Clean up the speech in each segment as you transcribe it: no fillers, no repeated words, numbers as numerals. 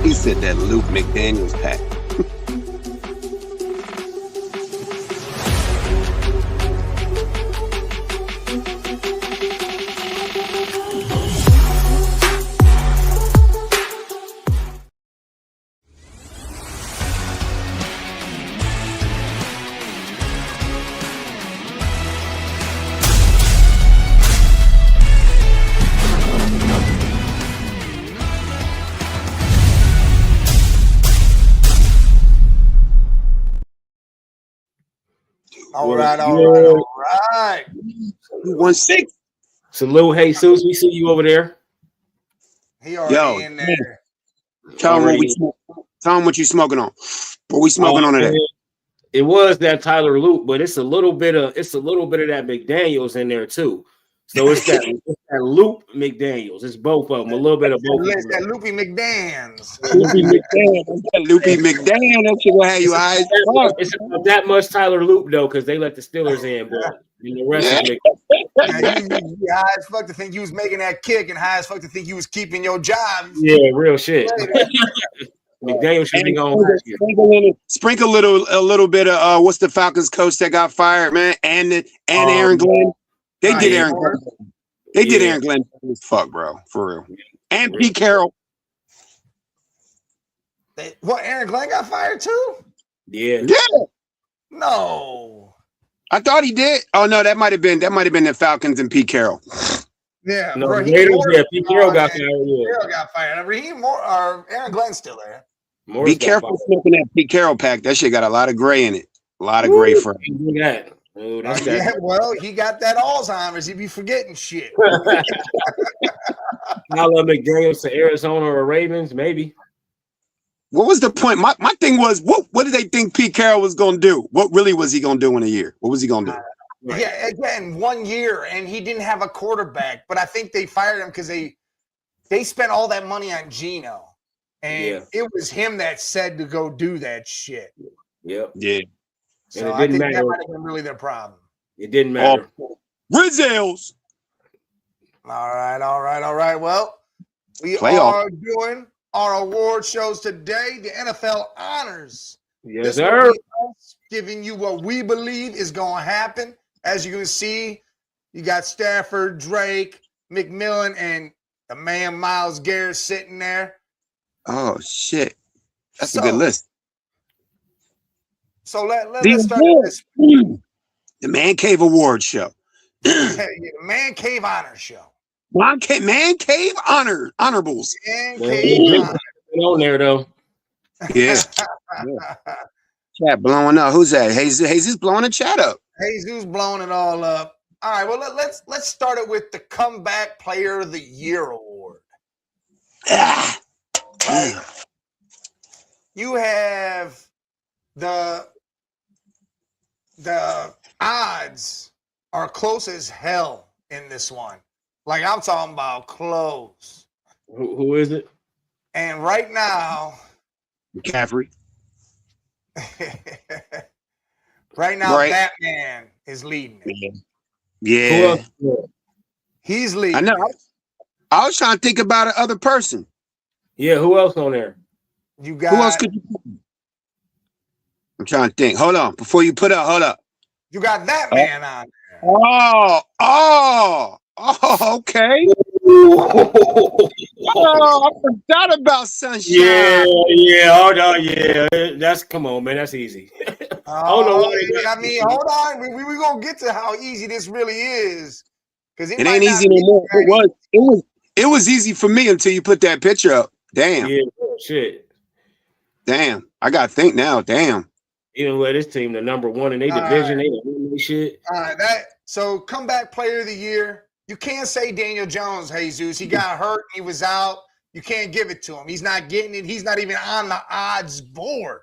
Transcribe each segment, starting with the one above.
He said that Luke McDaniels pack. All right. 216. Salute, Jesus. We see you over there. He already in there. Tell him what you smoking on. What we smoking on today? It was that Tyler Loop, but it's a little bit of that McDaniels in there too. So it's that Loop McDaniels. It's both of them. A little bit of both. It's that Loopy McDaniels. Loopy McDaniel. That shit will have you high as fuck. It's not that much Tyler Loop though, because they let the Steelers in, but the rest is McDaniels. You high as fuck to think you was making that kick, and high as fuck to think you was keeping your job. Yeah, real shit. McDaniel should be going. Sprinkle a little bit of what's the Falcons coach that got fired, man, and Aaron Glenn. They did Aaron Glenn. They did Aaron Glenn. Fuck, bro, for real. And Pete Carroll. What? Aaron Glenn got fired too? Yeah. No. I thought he did. Oh no, that might have been the Falcons and Pete Carroll. Yeah, no, bro, Pete Carroll got fired. Carroll got fired. Aaron Glenn's still there. Be careful smoking that Pete Carroll pack. That shit got a lot of gray in it. A lot of gray for him. Well, he got that Alzheimer's. He be forgetting shit. I love McDaniels to Arizona or Ravens, maybe. What was the point? My thing was, what did they think Pete Carroll was going to do? What really was he going to do in a year? What was he going to do? Right. Yeah, again, 1 year, and he didn't have a quarterback. But I think they fired him because they spent all that money on Geno. And it was him that said to go do that shit. Yep. Yeah. So I think that might have been really their problem. It didn't matter. Rizels. All right. Well, we are doing our award shows today. The NFL honors. Yes, sir. Giving you what we believe is going to happen. As you can see, you got Stafford, Drake, McMillan, and the man Myles Garrett sitting there. Oh shit, that's a good list. So let's start with this. The Man Cave Award Show. The Man Cave Honor Show. Man Cave Honorables. Man Cave Honor. On there though. Yeah. Chat blowing up. Who's that? Jesus blowing the chat up. Jesus blowing it all up. All right. Well, let's start it with the Comeback Player of the Year award. Right? You have the odds are close as hell in this one. Like I'm talking about close. Who is it? And right now, McCaffrey. right now, Batman is leading it. Yeah. He's leading. I know. I was trying to think about another person. Yeah, who else on there? You got. Who else could you put? I'm trying to think. Hold on. Before you put up, hold up. You got that man on there. Oh, okay. I forgot about Sunshine. Hold on, That's come on, man. That's easy. Hold on. We gonna get to how easy this really is. Because it ain't easy no more. It was easy for me until you put that picture up. Damn. Yeah, shit. Damn. I gotta think now. Damn. Even with this team, the number one in their division, they don't win shit. All right, so Comeback Player of the Year. You can't say Daniel Jones, Jesus. He got hurt. He was out. You can't give it to him. He's not getting it. He's not even on the odds board.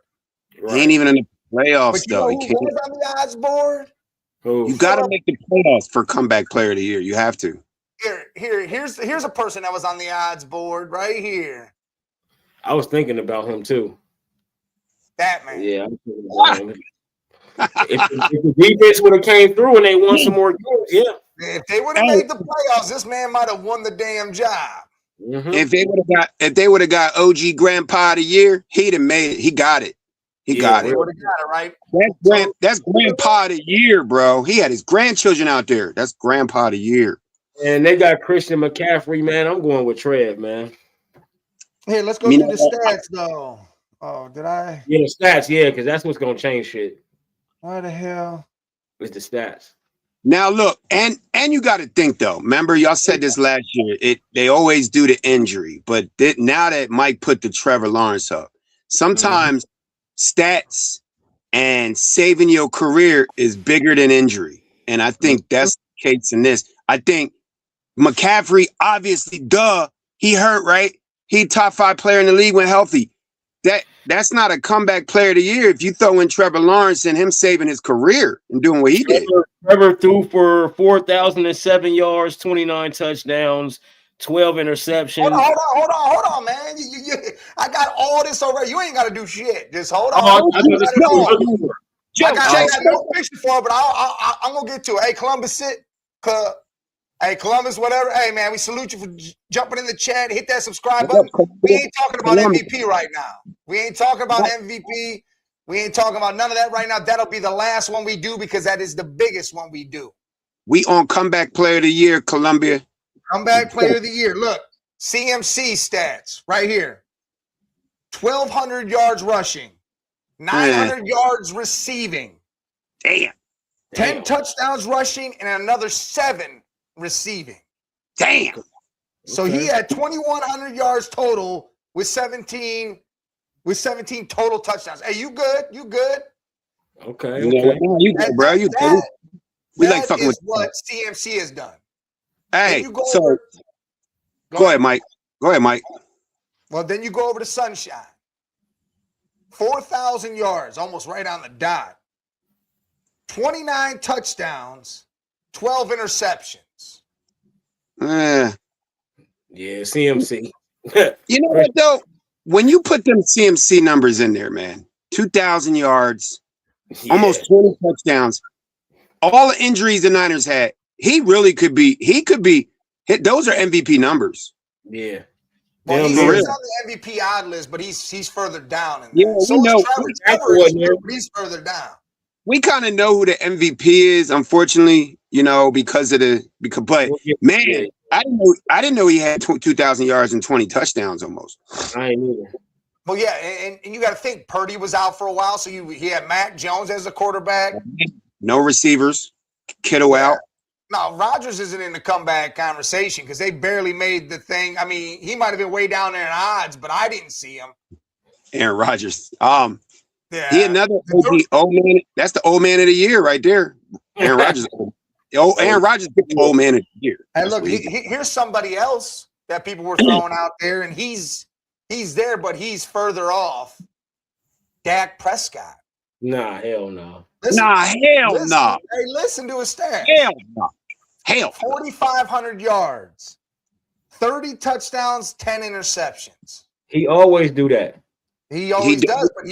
Right. He ain't even in the playoffs, though. Who was on the odds board? You got to make the playoffs for Comeback Player of the Year. You have to. Here's a person that was on the odds board right here. I was thinking about him, too. That man. Yeah, I'm thinking about him. If the defense would have came through and they won some more games, yeah. If they would have made the playoffs, this man might have won the damn job. Mhm. If they would have got OG Grandpa of the Year, he'd have made it. He got it. He got He it. would have got it, right? That's Grandpa of the Year, bro. He had his grandchildren out there. That's Grandpa of the Year. And they got Christian McCaffrey, man. I'm going with Trev, man. Here, let's go through the stats, though. Oh, did I? Yeah, the stats, yeah, because that's what's gonna change shit. Why the hell? It's the stats. Now look, and you got to think though. Remember, y'all said this last year. They always do the injury, but now that Mike put the Trevor Lawrence up, sometimes stats and saving your career is bigger than injury, and I think that's the case in this. I think McCaffrey, obviously, he hurt, right? He top 5 player in the league when healthy. That's not a comeback player of the year if you throw in Trevor Lawrence and him saving his career and doing what he did. Trevor threw for 4,007 yards, 29 touchdowns, 12 interceptions. Hold on, man. I got all this over. You ain't got to do shit. Just hold on. I got no picture for it, but I'm going to get to it. Hey, Columbus, Hey, Columbus, whatever. Hey, man, we salute you for jumping in the chat. Hit that subscribe button. We ain't talking about MVP right now. We ain't talking about MVP. We ain't talking about none of that right now. That'll be the last one we do because that is the biggest one we do. We on comeback player of the year, Columbia. Comeback player of the year. Look, CMC stats right here. 1,200 yards rushing. 900 yards receiving. Damn. 10 touchdowns rushing and another 7 receiving. Damn. So he had 2,100 yards total with 17 total touchdowns. Hey, you good? You good? Okay. You good, bro. You good. We like fucking with what CMC has done. Hey, go ahead, Mike. Go ahead, Mike. Well, then you go over to Sunshine. 4,000 yards, almost right on the dot. 29 touchdowns, 12 interceptions. Yeah, CMC. You know what, though? When you put them CMC numbers in there, man, 2,000 yards, almost 20 touchdowns, all the injuries the Niners had, he could be, those are MVP numbers. Yeah. Well, he's on the MVP odd list, but he's further down. So we know. He's further down. We kind of know who the MVP is, unfortunately, but man, I didn't know he had 2,000 yards and 20 touchdowns almost. I ain't either. Well, yeah, and you got to think Purdy was out for a while, so he had Mac Jones as a quarterback. No receivers, Kittle out. No, Rodgers isn't in the comeback conversation because they barely made the thing. I mean, he might have been way down there in odds, but I didn't see him. Aaron Rodgers. He another old man. That's the old man of the year right there. Aaron Rodgers. Aaron Rodgers get the old man of the year. And look, here's somebody else that people were throwing out there, and he's there, but he's further off. Dak Prescott. Nah, hell no. Hell no. Hey, listen to his stats. Hell no. Hell. 4,500 yards, 30 touchdowns, 10 interceptions. He always do that. He always does, but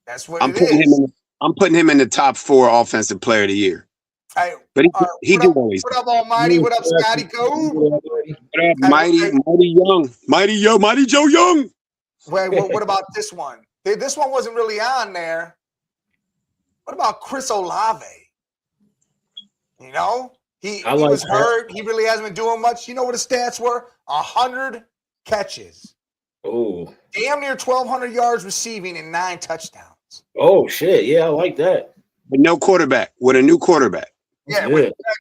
that's what it is. I'm putting him in the top 4 offensive player of the year. Hey, but he do always. What up, Almighty? What up, Scotty Cove? What up, Mighty Joe Young? Wait, what about this one? This one wasn't really on there. What about Chris Olave? You know, he was hurt. He really hasn't been doing much. You know what his stats were? 100 catches. Oh, damn near 1,200 yards receiving and 9 touchdowns. Oh shit! Yeah, I like that. With no quarterback, with a new quarterback. Yeah,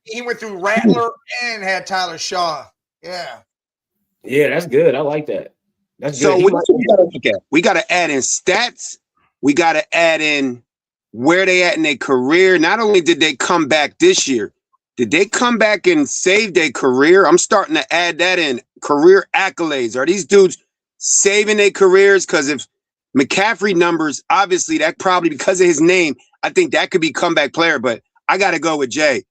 he went through Rattler and had Tyler Shaw. Yeah. Yeah, that's good. I like that. That's so good. We got to add in stats. We got to add in where they at in their career. Not only did they come back this year, did they come back and save their career? I'm starting to add that in. Career accolades. Are these dudes saving their careers? Because if McCaffrey numbers, obviously that probably because of his name, I think that could be comeback player, but I got to go with Jay.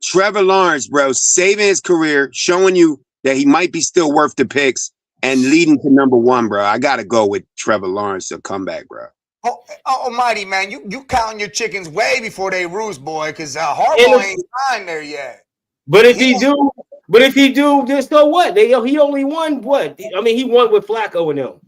Trevor Lawrence, bro, saving his career, showing you that he might be still worth the picks and leading to number 1, bro. I got to go with Trevor Lawrence to comeback, bro. Oh, almighty, man. You counting your chickens way before they roost, boy, because Harbaugh ain't signed there yet. But if he do But if he do, then so what? He only won what? I mean, he won with Flacco and them.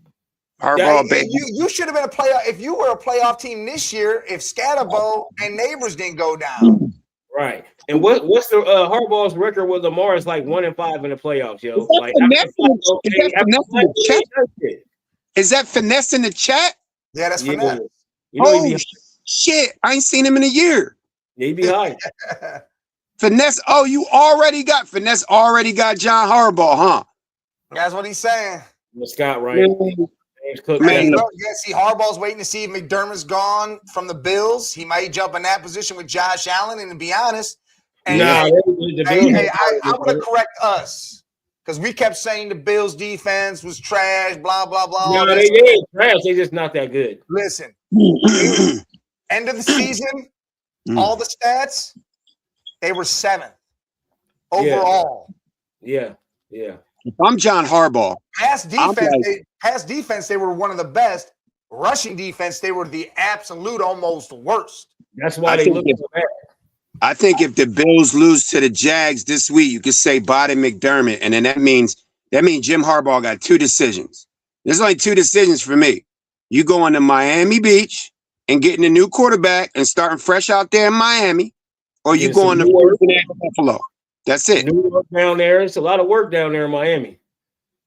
Harbaugh, baby. You should have been a playoff if you were a playoff team this year. If Scatterbo and Neighbors didn't go down, right? And what's the Harbaugh's record with Lamar is like 1-5 in the playoffs, yo. Like is that finesse in the chat? Yeah, that's finesse. You know, shit! I ain't seen him in a year. Yeah, he be high. Finesse. Oh, finesse already got John Harbaugh, huh? That's what he's saying. Scott, right? See, Harbaugh's waiting to see if McDermott's gone from the Bills. He might jump in that position with Josh Allen. And to be honest, I'm going to correct us because we kept saying the Bills' defense was trash. Blah blah blah. No, they ain't trash. They just not that good. Listen, end of the season, all the stats, they were 7th overall. Yeah. If I'm John Harbaugh, pass defense, they were one of the best. Rushing defense, they were the absolute almost worst. That's why they look so bad. I think if the Bills lose to the Jags this week, you could say bye to McDermott, and then that means Jim Harbaugh got 2 decisions. There's only 2 decisions for me. You going to Miami Beach and getting a new quarterback and starting fresh out there in Miami, or you going to Buffalo. That's it. New York down there. It's a lot of work down there in Miami.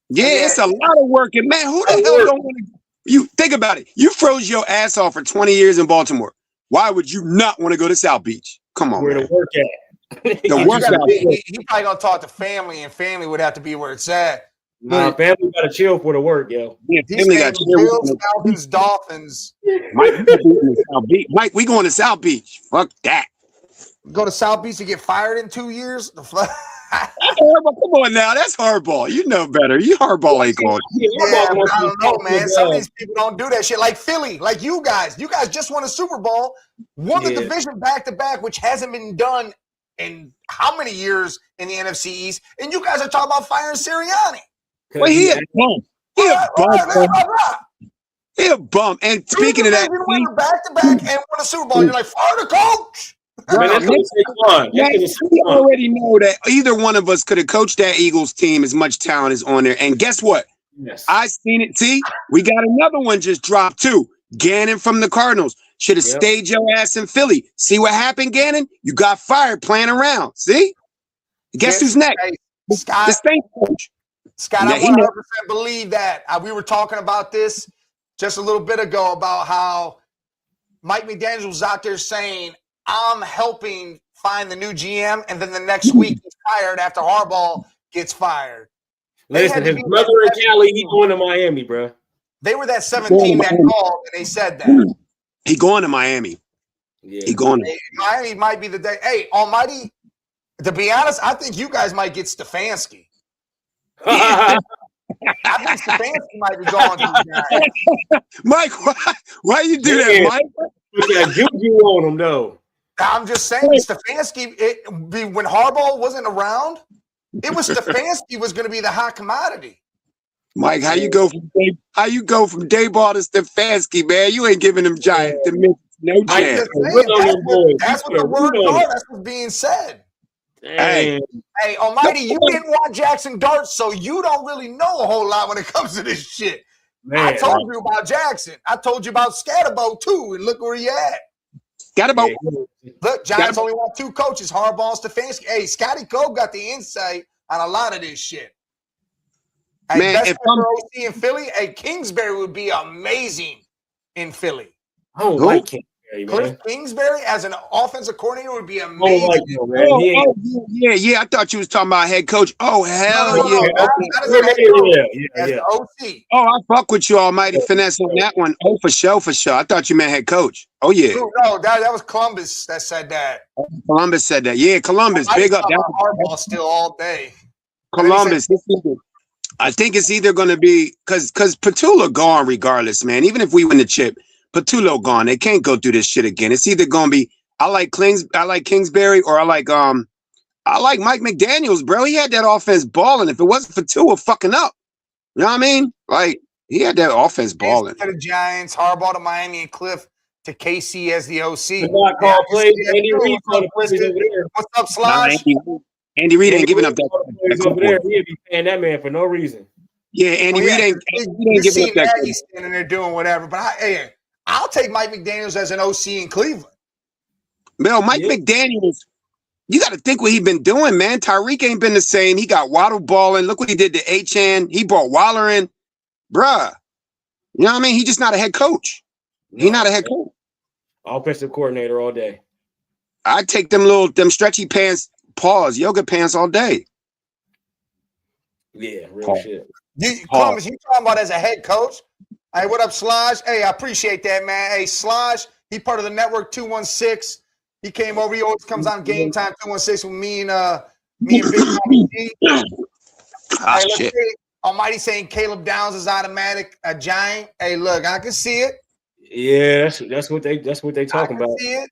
Yeah, it's a lot of work. And man, who the hell don't want to? You think about it. You froze your ass off for 20 years in Baltimore. Why would you not want to go to South Beach? Come on, where man. the work at? He probably gonna talk to family, and family would have to be where it's at. Nah, family gotta chill for the work, yo. Yeah, family got Bills, Falcons, Dolphins. Mike, we going to South Beach. Fuck that. Go to South Beach to get fired in 2 years. Come on now, that's Harbaugh. You know better. You Harbaugh ain't going. Yeah, but I don't know, man. Some of these people don't do that shit. Like Philly, like you guys. You guys just won a Super Bowl, won the division back to back, which hasn't been done in how many years in the NFC East? And you guys are talking about firing Sirianni. Well, he a bum. He a bum. And speaking of that, went back to back and won a Super Bowl. You're like, fire the coach. We already know that either one of us could have coached that Eagles team. As much talent is on there, and guess what? Yes. I seen it. See, we got another one just dropped too. Gannon from the Cardinals should have stayed your ass in Philly. See what happened, Gannon? You got fired playing around. See? Guess who's next? Scott, the Saints coach. Scott, I 100% believe that. We were talking about this just a little bit ago about how Mike McDaniels was out there saying, I'm helping find the new GM, and then the next week he's fired after Harbaugh gets fired. Listen, his brother and Cali, he's going to Miami, bro. They were that 17 that called, and they said that. He going to Miami. Yeah. He going to Miami might be the day. Hey, Almighty, to be honest, I think you guys might get Stefanski. I think Stefanski might be going to the guy. Mike, why you do that, Mike? Put that juju on him, though. I'm just saying, Stefanski, when Harbaugh wasn't around, it was Stefanski was going to be the hot commodity. Mike, how you go from Dayball to Stefanski, man? You ain't giving them Giants no chance. That's what the word are. That's what's being said. Hey, Almighty, you didn't want Jackson Dart, so you don't really know a whole lot when it comes to this shit. Man, I told you about Jackson. I told you about Scatterbo too, and look where he at. Scatterbo. Look, Giants only want 2 coaches, Harbaugh and Stefanski. Hey, Scotty Cole got the insight on a lot of this shit. Hey, man, best for OC in Philly, hey, Kingsbury would be amazing in Philly. Oh, like Kingsbury, man. Cliff Kingsbury as an offensive coordinator would be amazing. Yeah. I thought you was talking about head coach. Oh, hell yeah. OC. Oh, I fuck with you, Almighty Finesse on that one. Oh, for sure. I thought you meant head coach. Oh, yeah. No, that was Columbus that said that. Columbus said that. Yeah, Columbus. Big up. Harbaugh still all day. Columbus. I think it's either going to be because Petula gone regardless, man. Even if we win the chip, Petula gone. They can't go through this shit again. It's either going to be I like Kingsbury, or I like Mike McDaniels, bro. He had that offense balling. If it wasn't for Tua fucking up, you know what I mean? Like he had that offense balling. To the Giants, Harbaugh to Miami, and Cliff to KC as the OC. What's up, Slash? Andy Reid ain't giving up that. Over there, he'd be paying that man for no reason. Yeah, Andy Reid ain't giving up that. He's standing there doing whatever. But I'll take Mike McDaniels as an OC in Cleveland. Bill, Mike McDaniels, you got to think what he's been doing, man. Tyreek ain't been the same. He got Waddle balling. Look what he did to Achane. He brought Waller in. Bruh. You know what I mean? He's just not a head coach. He's not a head coach. Offensive coordinator all day. I'd take them stretchy pants, yoga pants all day. Yeah, real shit. Columbus, you talking about as a head coach? Hey, what up, Slosh? Hey, I appreciate that, man. Hey, Slosh, he part of the network 216. He came over. He always comes on Game Time 216 with me and Big Mommy G. Shit. Almighty saying Caleb Downs is automatic, a giant. Hey, look, I can see it. Yeah, that's what they talking about. See it.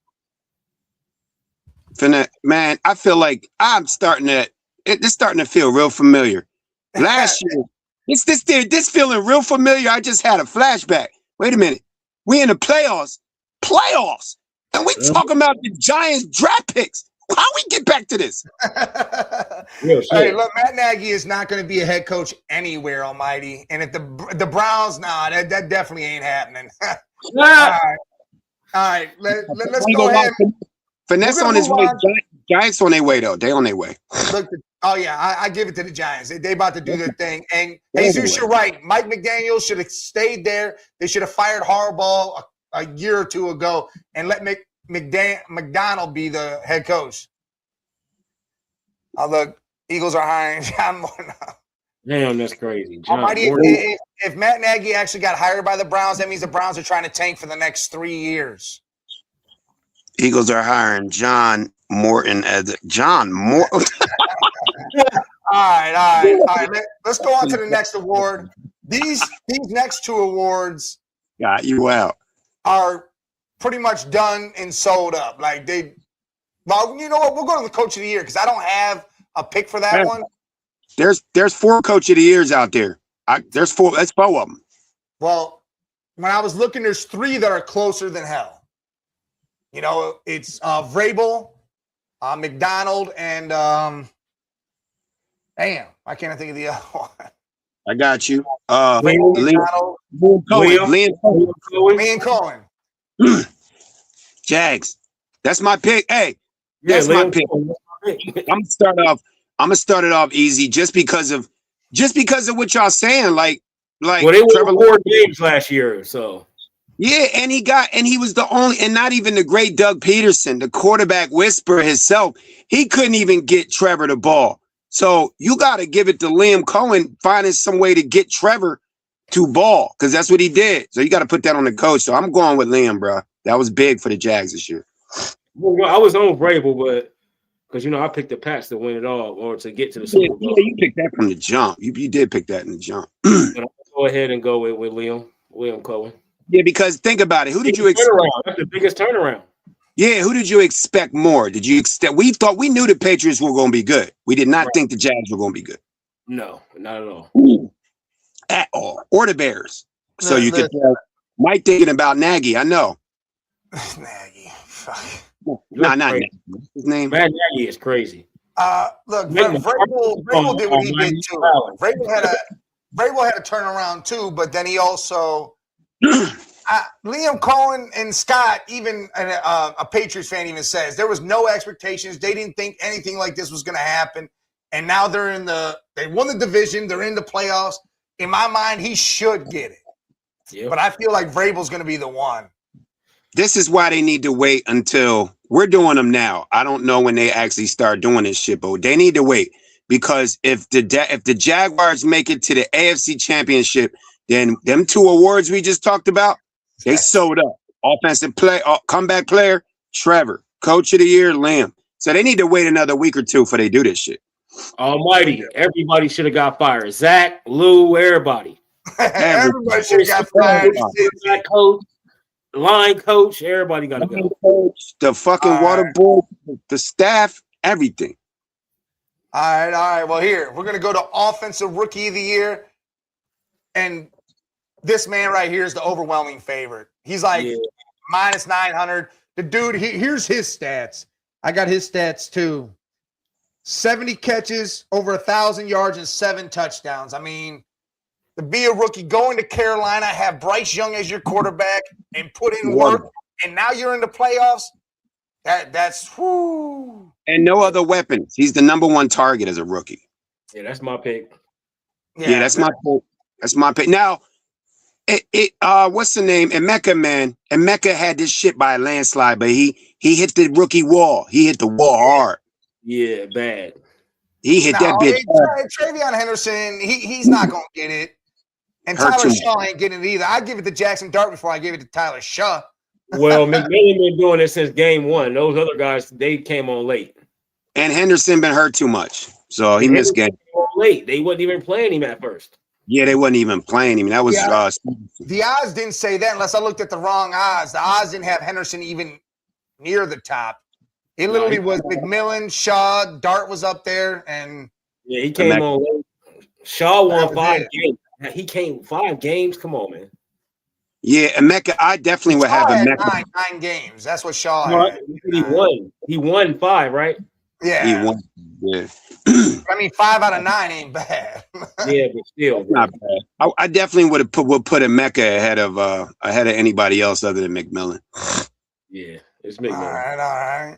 Man, I feel like it's starting to feel real familiar. Last year, this feeling real familiar. I just had a flashback. Wait a minute, we in the playoffs, and we talking about the Giants draft picks. How we get back to this? Hey, look, Matt Nagy is not going to be a head coach anywhere, Almighty. And if the Browns, that definitely ain't happening. All right. Let's go ahead. Finesse on his way. Giants on their way, though. They on their way. Look, I give it to the Giants. They about to do their thing. And Jesus, you're right. Mike McDaniel should have stayed there. They should have fired Harbaugh a year or two ago and let McDonald be the head coach. Look, Eagles are hiring John Moore now. Damn, that's crazy. If Matt Nagy actually got hired by the Browns, that means the Browns are trying to tank for the next 3 years. Eagles are hiring John Morton as John Morton. All right. Let's go on to the next award. These next two awards got you out. Are pretty much done and sold up. Well, you know what? We'll go to the coach of the year because I don't have a pick for that one. There's 4 coach of the years out there. There's 4. That's 4 of them. Well, when I was looking, there's 3 that are closer than hell. You know, it's Vrabel, McDonald, and damn, I can't think of the other one. I got you. Liam Cohen. Jags. That's my pick. Hey, that's my pick. I'm gonna start it off easy just because of what y'all saying. Like they won 4 games last year, so yeah, and he was the only, and not even the great Doug Peterson, the quarterback whisperer himself. He couldn't even get Trevor the ball. So you got to give it to Liam Cohen finding some way to get Trevor to ball because that's what he did. So you got to put that on the coach. So I'm going with Liam, bro. That was big for the Jags this year. Well, I was on Vrabel, but because I picked the Pats to win it all or to get to the Super Bowl. Yeah, you picked that from the jump. You did pick that in the jump. But I'll go ahead and go with Liam Cohen. Yeah, because think about it. Who did you expect? That's the biggest turnaround. Yeah, who did you expect more? Did you expect? We knew the Patriots were going to be good. We did not think the Jags were going to be good. No, not at all. At all. Or the Bears. So you could tell Mike thinking about Nagy. I know. Nagy. Not Nagy. His name? Matt Nagy is crazy. Look, Vrabel did what he did too. Vrabel had a turnaround too, but then he also Liam Cohen and Scott, even a Patriots fan, even says there was no expectations. They didn't think anything like this was going to happen, and now they won the division. They're in the playoffs. In my mind, he should get it. Yep. But I feel like Vrabel's going to be the one. This is why they need to wait until we're doing them now. I don't know when they actually start doing this shit, but they need to wait because if the Jaguars make it to the AFC Championship, then them 2 awards we just talked about, they sold up. Offensive play, comeback player, Trevor. Coach of the year, Liam. So they need to wait another week or 2 before they do this shit. Almighty, everybody should have got fired. Zach, Lou, everybody. Everybody should have got fired. Coach, line coach, everybody got to go. Coach, the fucking water boy, the staff, everything. All right. Well, here, we're going to go to Offensive Rookie of the Year. And this man right here is the overwhelming favorite. He's like minus 900. The dude, here's his stats. I got his stats too. 70 catches, over 1,000 yards, and 7 touchdowns. I mean, to be a rookie, going to Carolina, have Bryce Young as your quarterback, and put in work, and now you're in the playoffs. That's whoo. And no other weapons. He's the #1 target as a rookie. Yeah, that's my pick. Yeah, that's my pick. That's my pick. Now, what's the name? Emeka, man. Emeka had this shit by a landslide, but he hit the rookie wall. He hit the wall hard. Yeah, bad. He hit that bitch. Travion Henderson, he's not gonna get it. And Tyler Shaw ain't getting it either. I'd give it to Jackson Dart before I give it to Tyler Shaw. Well, McMillan been doing it since game 1. Those other guys, they came on late. And Henderson been hurt too much, so he missed game. Late. They wasn't even playing him at first. Yeah, they wasn't even playing him. That was the odds didn't say that unless I looked at the wrong odds. The odds didn't have Henderson even near the top. It literally was McMillan, Shaw, Dart was up there, and yeah, he came on late. Shaw won 5 games. He came 5 games. Come on, man. Yeah, Emeka, I definitely would have Emeka. 9 games. That's what Shaw had. He won. He won 5, right? Yeah. He won. Yeah. I mean, 5 out of 9 ain't bad. Yeah, but still, not bad. I definitely would put Emeka ahead of anybody else other than McMillan. Yeah, it's McMillan. All right.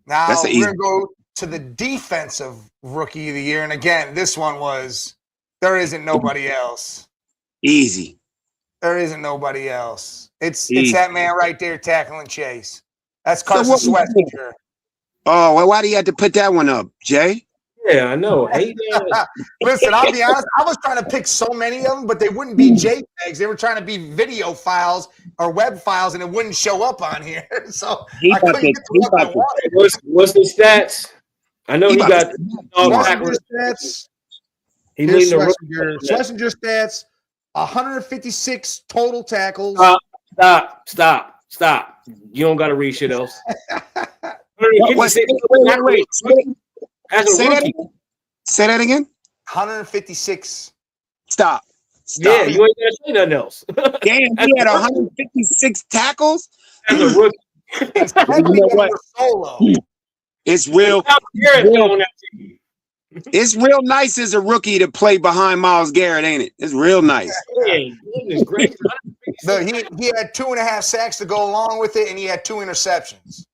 Now we're gonna go to the defensive rookie of the year, and again, this one was there isn't nobody else. Easy. There isn't nobody else. It's that man right there tackling Chase. That's Carson Schwarzenegger. Oh, well, why do you have to put that one up, Jay? Yeah, I know. Listen, I'll be honest. I was trying to pick so many of them, but they wouldn't be JPEGs. They were trying to be video files or web files, and it wouldn't show up on here. So I couldn't get the one I wanted. What's the stats? I know he got stats. He leading the Schlesinger stats. 156 total tackles. Stop. You don't got to read shit else. Wait. Say that again. 156. Stop. Yeah, you ain't gonna say nothing else. Damn, he had 156 tackles. As a rookie. You know what? Solo. It's real. It's real nice as a rookie to play behind Myles Garrett, ain't it? It's real nice. Hey, goodness gracious. He had 2.5 sacks to go along with it, and he had 2 interceptions.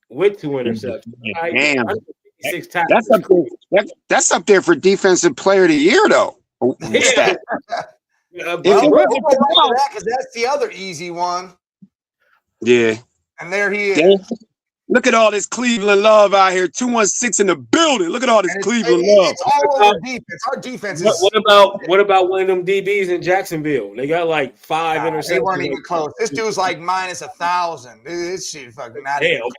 With 2 interceptions. Damn. That's up there for defensive player of the year, though. Yeah. Because that's the other easy one. Yeah. And there he is. Look at all this Cleveland love out here. 216 in the building. Look at all this Cleveland love. It's all over defense. Our defense is. What about one of them DBs in Jacksonville? They got like 5 interceptions. They weren't even close. This dude's like minus 1,000. This shit fucking not even close.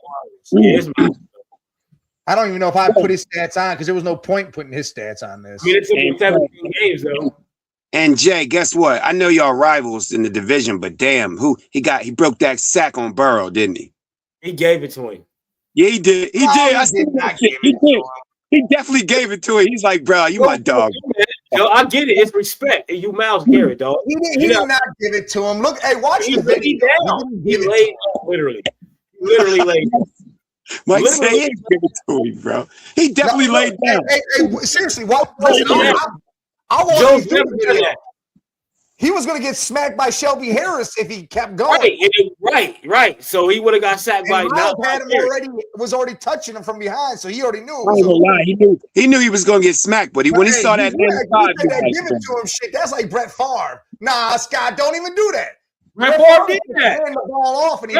Yeah, I don't even know if I put his stats on because there was no point putting his stats on this. I mean, it's only 17 games though. And Jay, guess what? I know y'all rivals in the division, but damn, he broke that sack on Burrow, didn't he? He gave it to him. Yeah, he did. He did. I see that shit. He did. He definitely gave it to him. He's like, bro, you my dog. Yo, I get it. It's respect. You Myles Garrett, dog. He did not give it to him. Look, hey, watch the video. He laid down, literally. Literally laid down. Mike said he didn't give it to him, bro. He definitely laid down. Hey, seriously, what? I want to do video. He was going to get smacked by Shelby Harris if he kept going. Right. So he would have got sacked by. Myles had him was already touching him from behind, so he already knew. He knew he was going to get smacked, but when he saw that, give it to him. Shit, that's like Brett Favre. Nah, Scott, don't even do that. Brett Favre did that. Hand the ball off, and he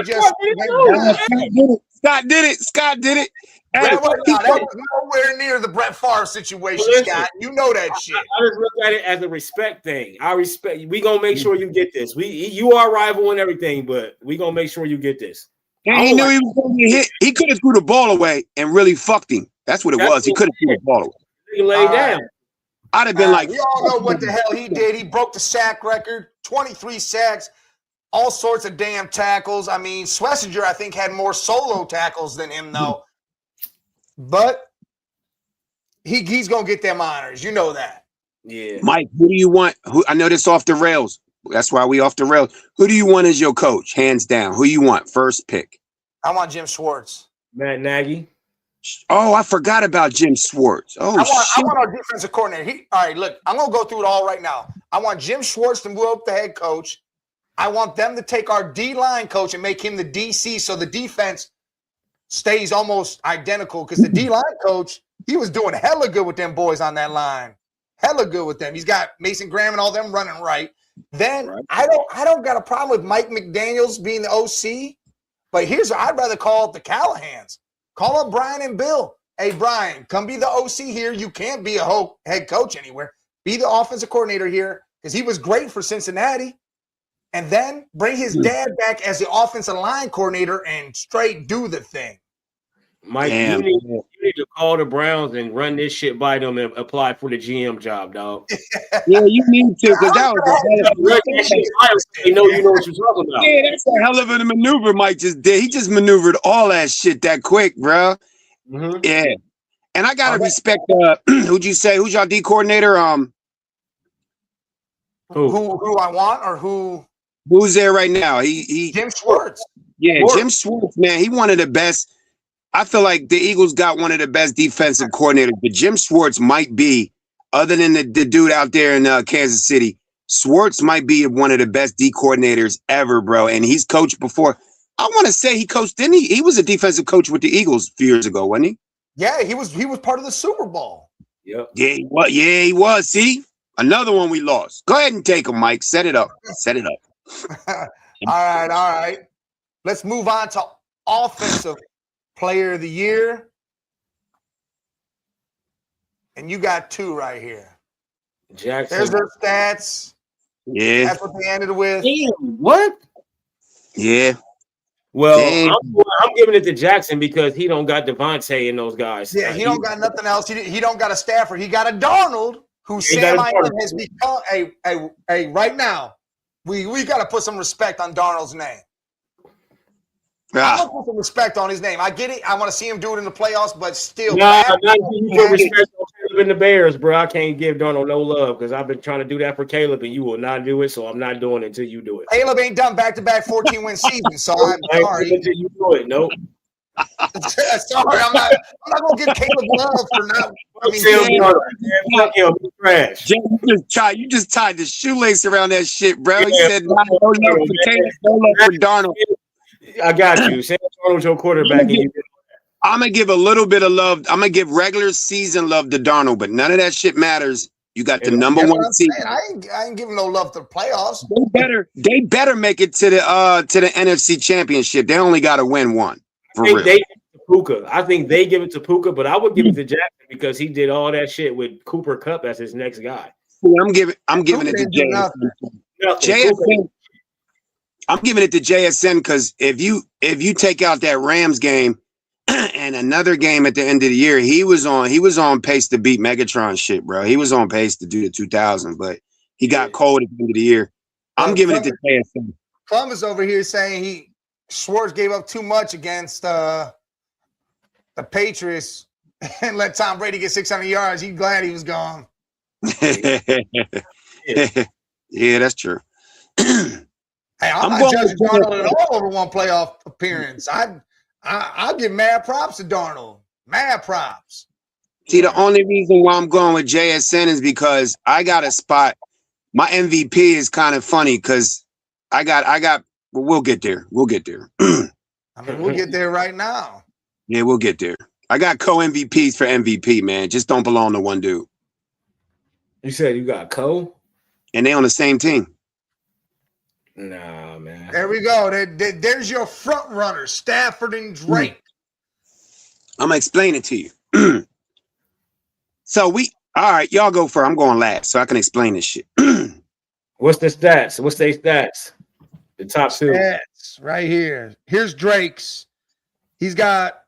Scott did it. That was nowhere near the Brett Favre situation, Scott. You know that shit. I just look at it as a respect thing. I respect you. We gonna make sure you get this. You are rival and everything, but we gonna make sure you get this. And he knew he was gonna get hit. He could have threw the ball away and really fucked him. That's what it was. He could have threw the ball away. He laid down. I'd have been like, we all know what the hell he did. He broke the sack record, 23 sacks, all sorts of damn tackles. I mean, Schlesinger, I think, had more solo tackles than him, though. But he's gonna get them honors. You know that. Yeah. Mike, who do you want? I know this off the rails. That's why we off the rails. Who do you want as your coach? Hands down. Who you want? First pick. I want Jim Schwartz. Matt Nagy. Oh, I forgot about Jim Schwartz. Oh, I shit. want our defensive coordinator. All right, look, I'm going to go through it all right now. I want Jim Schwartz to move up the head coach. I want them to take our D-line coach and make him the DC so the defense stays almost identical because the D-line coach, he was doing hella good with them boys on that line. Hella good with them. He's got Mason Graham and all them running right. Then I don't got a problem with Mike McDaniels being the OC, but I'd rather call it the Callahans. Call up Brian and Bill. Hey, Brian, come be the OC here. You can't be a head coach anywhere. Be the offensive coordinator here because he was great for Cincinnati. And then bring his dad back as the offensive line coordinator and straight do the thing. Mike, you need to call the Browns and run this shit by them and apply for the GM job, dog. Yeah, you need to, because that was you know what you're talking about. Yeah, that's a hell of a maneuver Mike just did. He just maneuvered all that shit that quick, bro. Mm-hmm. Yeah. And I gotta respect who'd you say? Who's y'all D coordinator? Who I want or who's there right now? He Jim Schwartz. Yeah, Jim Schwartz, man. He one of the best. I feel like the Eagles got one of the best defensive coordinators, but Jim Schwartz might be, other than the dude out there in Kansas City, Schwartz might be one of the best D coordinators ever, bro. And he's coached before. I want to say he coached, didn't he? He was a defensive coach with the Eagles a few years ago, wasn't he? Yeah, he was part of the Super Bowl. Yep. Yeah, he was. See? Another one we lost. Go ahead and take him, Mike. Set it up. All right. Let's move on to offensive player of the year. And you got two right here. Jackson. There's their stats. Yeah. That's what they ended with. Damn, what? Yeah. Well, I'm giving it to Jackson because he don't got Devontae and those guys. Yeah, he don't got nothing else. He don't got a Stafford. He got a Darnold, who Sam Einhorn has become a right now. We got to put some respect on Darnold's name. I'm gonna put some respect on his name. I get it. I want to see him do it in the playoffs, but still. Nah, you put respect on Caleb and the Bears, bro. I can't give Darnold no love because I've been trying to do that for Caleb, and you will not do it. So I'm not doing it until you do it. Caleb ain't done back-to-back 14-win seasons, so I'm sorry. Until you do it, nope. Sorry, I'm not gonna give Caleb love for not. I mean, fuck him, he's trash. You just tied the shoelace around that shit, bro. You said no love for Caleb, no love for Darnold. I got you. Sam Darnold's your quarterback. I'm gonna give a little bit of love. I'm gonna give regular season love to Darnold, but none of that shit matters. You got the number one seed. I ain't giving no love to the playoffs. They better make it to the NFC Championship. They only got to win one. I think they give it to Puka, but I would give it to Jackson because he did all that shit with Cooper Kupp as his next guy. I'm giving it to JSN. I'm giving it to JSN because if you take out that Rams game and another game at the end of the year, he was on pace to beat Megatron shit, bro. He was on pace to do the 2000, but he got cold at the end of the year. I'm giving it to JSN. Columbus over here saying Schwartz gave up too much against the Patriots and let Tom Brady get 600 yards. He's glad he was gone. Yeah, that's true. Hey, I'm not judging Darnold at all over one playoff appearance. I'll give mad props to Darnold. Mad props. See, the only reason why I'm going with JSN is because I got a spot. My MVP is kind of funny because I got. Well, we'll get there. We'll get there. I mean, we'll get there right now. Yeah, we'll get there. I got co-MVPs for MVP, man. Just don't belong to one dude. You said you got co? And they on the same team. Nah, man. There we go. There's your front runner, Stafford and Drake. I'm gonna explain it to you. So all right, y'all go first. I'm going last, so I can explain this shit. What's the stats? What's their stats? The top two. Stats right here. Here's Drake's. He's got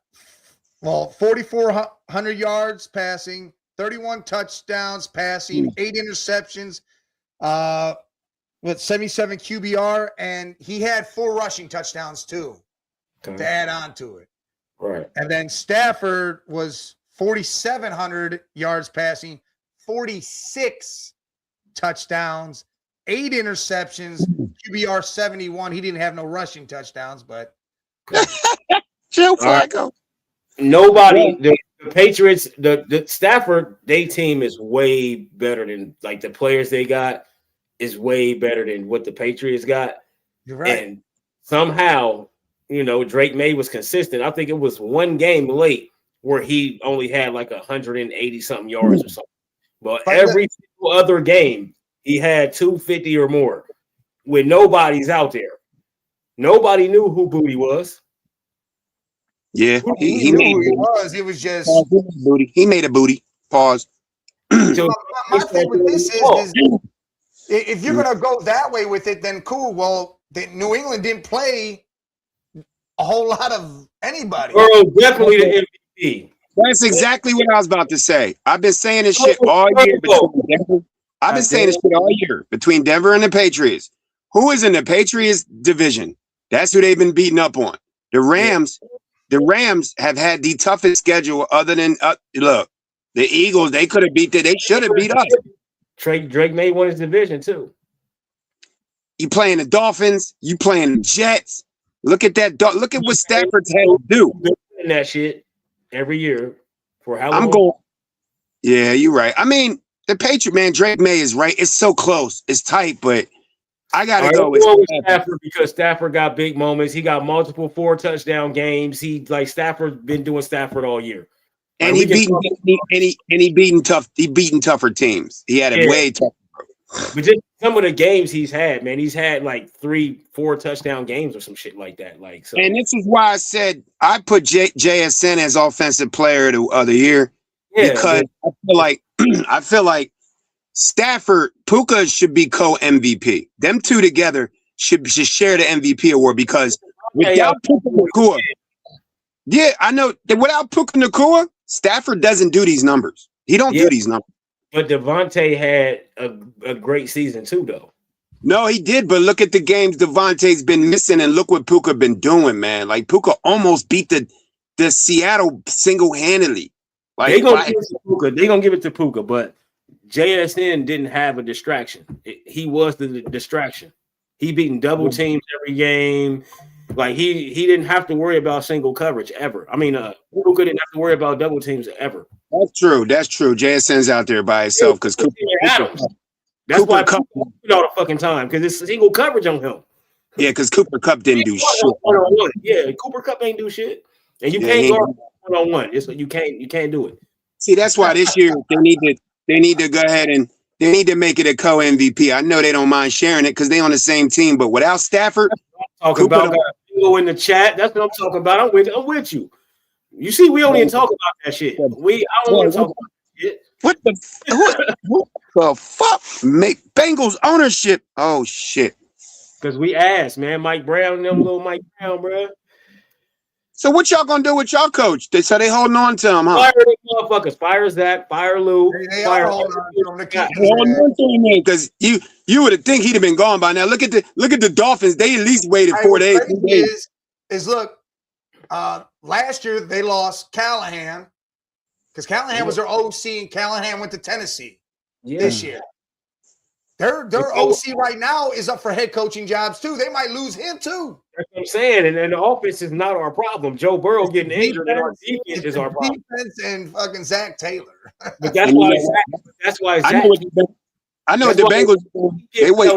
4,400 yards passing, 31 touchdowns passing, 8 interceptions. With 77 QBR, and he had 4 rushing touchdowns too to add on to it. Right. And then Stafford was 4,700 yards passing, 46 touchdowns, 8 interceptions, QBR 71. He didn't have no rushing touchdowns, but Joe Flacco. Nobody, the Patriots, the Stafford, they team is way better than like the players they got is way better than what the Patriots got. You're right. And somehow, Drake May was consistent. I think it was one game late where he only had like 180 something yards or something. But every single other game, he had 250 or more with nobody's out there. Nobody knew who Booty was. Yeah, he knew who he was. It was just booty. He made a booty. Pause. So my thing with this is if you're gonna go that way with it, then cool. Well, New England didn't play a whole lot of anybody. Burrow definitely the MVP. That's exactly what I was about to say. I've been saying this shit all year. I've been saying this shit all year between Denver and the Patriots. Who is in the Patriots division? That's who they've been beating up on. The Rams. The Rams have had the toughest schedule other than look, the Eagles, they could have beat they should have beat us. Drake May won his division too. You playing the Dolphins, you playing the Jets. Look at that. Look at what Stafford's had to do. That shit every year for how long? I'm going. Yeah, you're right. I mean, the Patriot man, Drake May is right. It's so close. It's tight, but I gotta go with Stafford because Stafford got big moments. He got multiple 4 touchdown games. Stafford been doing Stafford all year, and he beating tougher teams. He had a way tougher. But just some of the games he's had, man, he's had like 3-4 touchdown games or some shit like that. Like, so. And this is why I said I put JSN as offensive player of the year because I feel like Stafford, Puka should be co-MVP. Them two together should share the MVP award because without Puka Nacua, I know that without Puka Nacua, Stafford doesn't do these numbers. He don't do these numbers. But Devontae had a great season too, though. No, he did. But look at the games Devontae's been missing, and look what Puka been doing, man. Like Puka almost beat the Seattle single-handedly. Like they gonna give it to Puka, but JSN didn't have a distraction. He was the distraction. He beating double teams every game. Like he didn't have to worry about single coverage ever. I mean, Puka didn't have to worry about double teams ever. That's true. JSN's out there by himself because Cooper Adams. That's why Cooper all the fucking time because it's single coverage on him. Yeah, because Cooper Kupp didn't do shit. One-on-one. Yeah, Cooper Kupp ain't do shit, and you can't guard one-on-one. You can't do it. See, that's why this year they need to go ahead and they need to make it a co-MVP. I know they don't mind sharing it because they on the same team, but without Stafford, talking about go in the chat. That's what I'm talking about. I'm with you. You see, we don't even talk about that shit. I don't want to talk about that shit. What the fuck? Make Bengals ownership. Oh shit. Because we asked, man, Mike Brown and them little Mike Brown, bro. So what y'all gonna do with y'all coach? They holding on to him, huh? Fire these motherfuckers. Fire Zach. Fire Lou. They fire are holding on to him. Holding on to him, man, because you would have think he'd have been gone by now. Look at the Dolphins. They at least waited 4 days. Is look, last year they lost Callahan because Callahan was their OC and Callahan went to Tennessee this year. Their OC right now is up for head coaching jobs too. They might lose him too. That's what I'm saying. And the offense is not our problem. Joe Burrow getting injured and our defense is our problem. Defense and fucking Zach Taylor. But that's why Zach. I know what the Bengals they wait.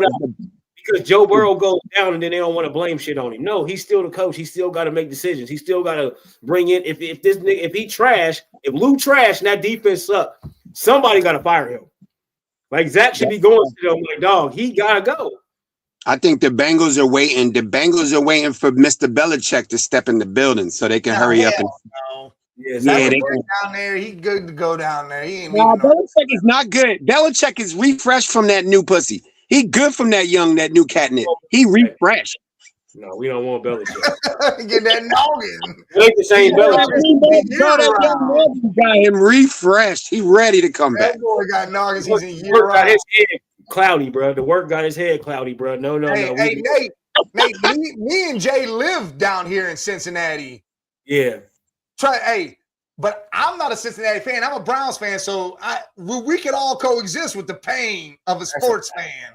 Because Joe Burrow goes down and then they don't want to blame shit on him. No, he's still the coach. He still got to make decisions. He still got to bring in if Lou trash and that defense suck, somebody got to fire him. Like Zach should be going to them like, dog, he gotta go. I think the Bengals are waiting. The Bengals are waiting for Mr. Belichick to step in the building so they can hurry up. They down there. He's good to go down there. He ain't Belichick is not good. Belichick is refreshed from that new pussy. He good from that new catnip. He refreshed. No, we don't want Belichick. Get that noggin. It ain't the same Belichick. Got him refreshed. He ready to come back. That boy got noggins. He's a year got his head cloudy, bro. The work got his head cloudy, bro. No. Hey, Nate, me and Jay live down here in Cincinnati. Yeah. But I'm not a Cincinnati fan. I'm a Browns fan, so we could all coexist with the pain of a sports fan.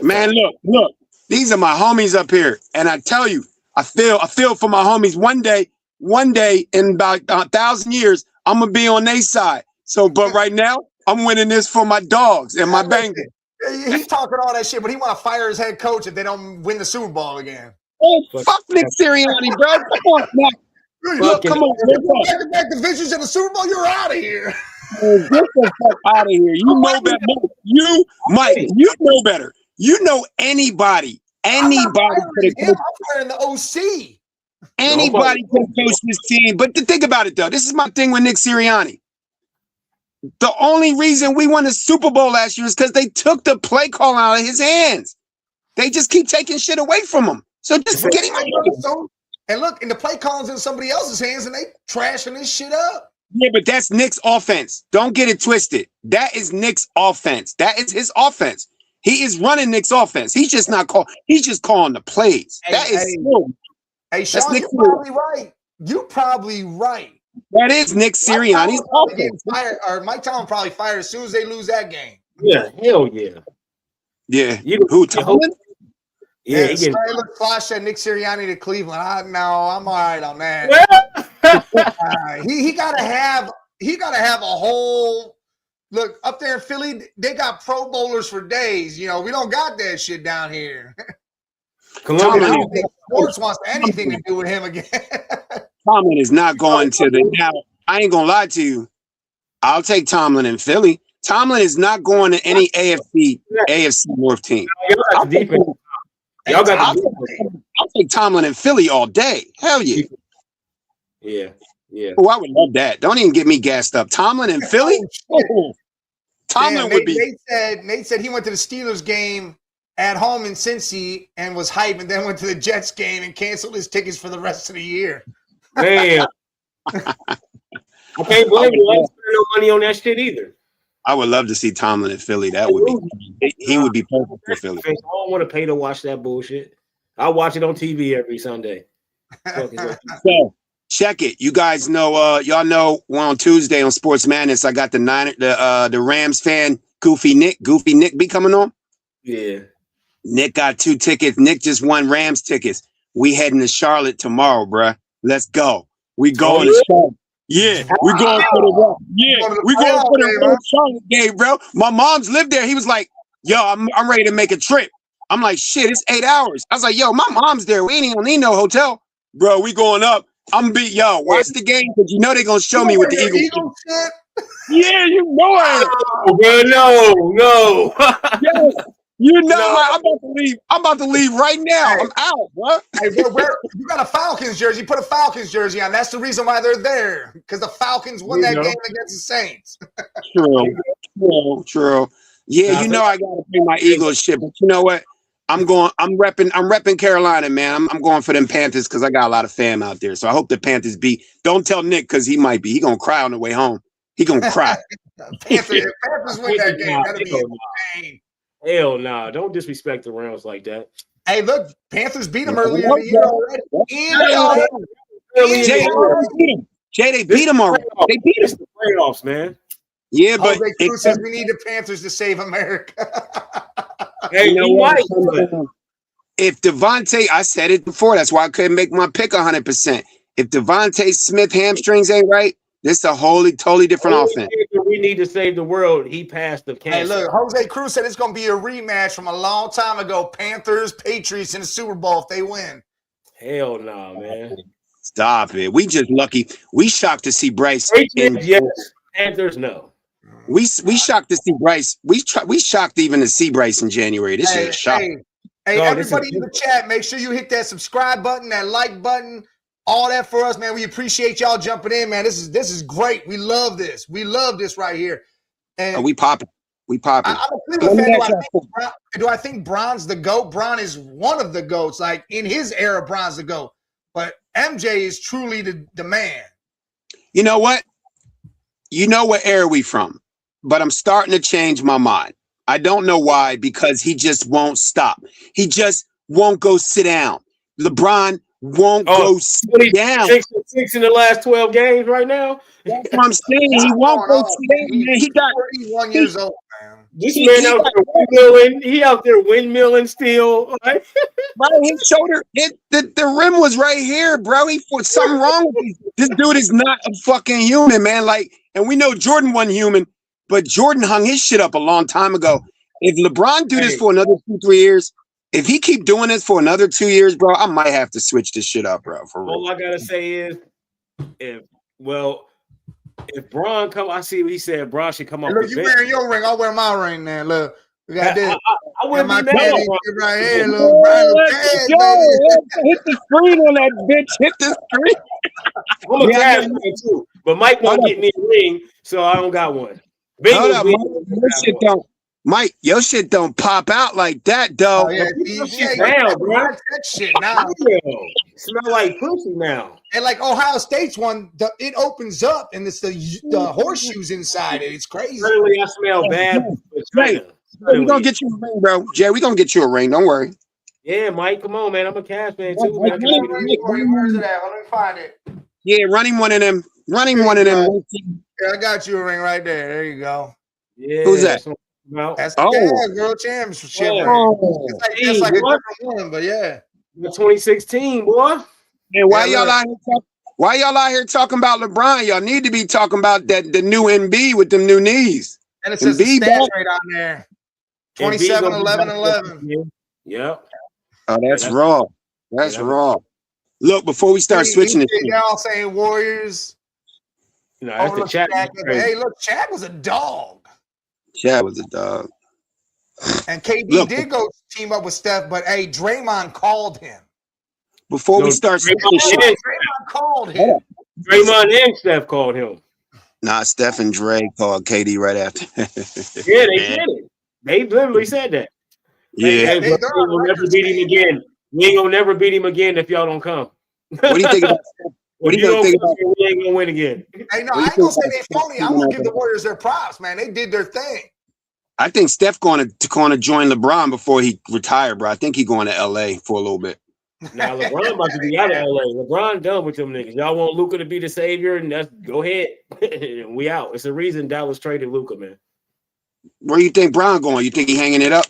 Man, look. These are my homies up here, and I tell you, I feel for my homies. One day one day in about 1,000 years, I'm gonna be on their side. So, but right now, I'm winning this for my dogs and my Bengals. He's talking all that shit, but he want to fire his head coach if they don't win the Super Bowl again. Oh, fuck Nick Sirianni, bro. Come on, man. Look, come on. Back-to-back divisions in the Super Bowl, you're out of here. Get the fuck out of here. You know better. You, Mike, you know better. You know anybody. Anybody could have firing the OC. Anybody could have coached this team. But think about it, though. This is my thing with Nick Sirianni. The only reason we won the Super Bowl last year is because they took the play call out of his hands. They just keep taking shit away from him. So just get him out. And look, and the play call's in somebody else's hands, and they trashing this shit up. Yeah, but that's Nick's offense. Don't get it twisted. That is Nick's offense. That is his offense. He is running Nick's offense. He's just not calling. He's just calling the plays. Hey, Sean, you're probably right. You're probably right. That is Nick Sirianni's offense. Or Mike Tomlin probably fired as soon as they lose that game. Yeah, hell yeah. Yeah. Who, Tomlin? Yeah, he looked flash at Nick Sirianni to Cleveland. I'm all right on that. He gotta have a whole look up there in Philly. They got Pro Bowlers for days. You know, we don't got that shit down here. I don't think sports wants anything to do with him again. Tomlin is not going to the now. I ain't gonna lie to you. I'll take Tomlin in Philly. Tomlin is not going to any AFC North team. I'll take Tomlin in Philly all day. Hell yeah. Yeah. Yeah. Oh, I would love that. Don't even get me gassed up. Tomlin in Philly? Oh, Tomlin would be. Nate said he went to the Steelers game at home in Cincy and was hyped, and then went to the Jets game and canceled his tickets for the rest of the year. Man. I can't blame you. I ain't spending no money on that shit either. I would love to see Tomlin in Philly. That would be he would be perfect for Philly. I don't want to pay to watch that bullshit. I watch it on TV every Sunday. So check it. You guys know y'all know on Tuesday on Sports Madness, I got the Rams fan Goofy Nick be coming on. Yeah. Nick got 2 tickets. Nick just won Rams tickets. We heading to Charlotte tomorrow, bruh. Let's go. We going to Charlotte. Yeah, we going for the we going for the Charlotte game, bro. My mom's lived there. He was like, "Yo, I'm ready to make a trip." I'm like, "Shit, it's 8 hours." I was like, "Yo, my mom's there. We ain't even need no hotel, bro. We going up. I'm be watch the game because you know they gonna show me with the Eagles." Yeah, you know it. No. Yes. You know, I'm about to leave. I'm about to leave right now. I'm out, bro. Hey, you got a Falcons jersey. Put a Falcons jersey on. That's the reason why they're there, because the Falcons won that game against the Saints. True. Yeah, you know I gotta pay my Eagles shit, but you know what? I'm repping Carolina, man. I'm going for them Panthers because I got a lot of fam out there. So I hope the Panthers beat. Don't tell Nick because he might be. He gonna cry on the way home. He gonna cry. Panthers win that game. That'll be insane. Hell no. Don't disrespect the Rams like that. Hey, look, Panthers beat them earlier in the year already. Jay, they beat them already. They beat us. The playoffs, man. Yeah, but Cruz says we need the Panthers to save America. Hey, you might. If Devontae, I said it before, that's why I couldn't make my pick 100%. If Devontae Smith hamstrings ain't right, this is a totally different offense. We need to save the world. He passed the cancer. Hey, look, Jose Cruz said it's going to be a rematch from a long time ago. Panthers, Patriots in the Super Bowl if they win. Hell no, man. Stop it. We just lucky. We shocked to see Bryce. Yes. Panthers, no. We shocked to see Bryce. We shocked even to see Bryce in January. This is a shock. Hey, everybody in the chat, make sure you hit that subscribe button, that like button. All that for us, man. We appreciate y'all jumping in, man. This is great. We love this. We love this right here. And we popping. I'm a Cleveland fan. Do I think Bron's the GOAT? Bron is one of the GOATs. Like in his era, Bron's the GOAT. But MJ is truly the man. You know what? You know what era we from. But I'm starting to change my mind. I don't know why, because he just won't stop. He just won't go sit down. LeBron won't go sit down. 6 in the last 12 games right now. That's what I'm saying. He won't go sit down, man. He got 31 years old, man. This man out there windmilling. He out there windmilling still. Right? Bro, his shoulder, the rim was right here, bro. He put something wrong with him. This dude is not a fucking human, man. Like, and we know Jordan wasn't human, but Jordan hung his shit up a long time ago. If LeBron do this for another 2-3 years, if he keep doing this for another 2 years, bro, I might have to switch this shit up, bro. For real. All I gotta say is, if Bron come, I see what he said. Bron should come off. Look, you wearing your ring. I'll wear my ring now. Look, we got this. I wouldn't my be mad. right here, little Brian. Hit the screen on that bitch. Hit the screen. I'm a cash man too, but Mike won't get me a ring, so I don't got one. Mike, your shit don't pop out like that, though. Oh, yeah, down, bro. That shit now. Smell like pussy now. And like Ohio State's one, it opens up and it's the horseshoes inside it. It's crazy. Suddenly I smell bad. Jay, we're gonna get you a ring, bro. Jay, we're gonna get you a ring. Don't worry. Yeah, Mike, come on, man. I'm a cash man too. Where's it at? Let me find it. Yeah, running one of them. Running one of them. Yeah, I got you a ring right there. There you go. Yeah. Who's that? That's World Championship. It's like a different one, but yeah. 2016, boy. And why y'all out here talking about LeBron? Y'all need to be talking about the new MB with them new knees. And it says the stats right on there. 27, 11, 11. Yep. Oh, that's raw. That's raw. Look, before we start switching it. Y'all saying Warriors. No, that's the chat. Hey, look, Chad was a dog. Chad was a dog. And KD did go team up with Steph, but hey, Draymond called him. Before we start switching shit. Draymond called him. Draymond and Steph called him. Nah, Steph and Dre called KD right after. Yeah, they did it. They literally said that. Yeah. Hey, we'll never beat him again. We ain't gonna never beat him again if y'all don't come. What do you think about Steph? What do you think about? We ain't gonna win again. Hey, no, I ain't gonna say they phony. I'm gonna give the Warriors their props, man. They did their thing. I think Steph going to join LeBron before he retired, bro. I think he going to LA for a little bit. Now LeBron about to be out of LA. LeBron done with them niggas. Y'all want Luka to be the savior, and that's go ahead. We out. It's the reason Dallas traded Luka, man. Where you think Bron going? You think he hanging it up?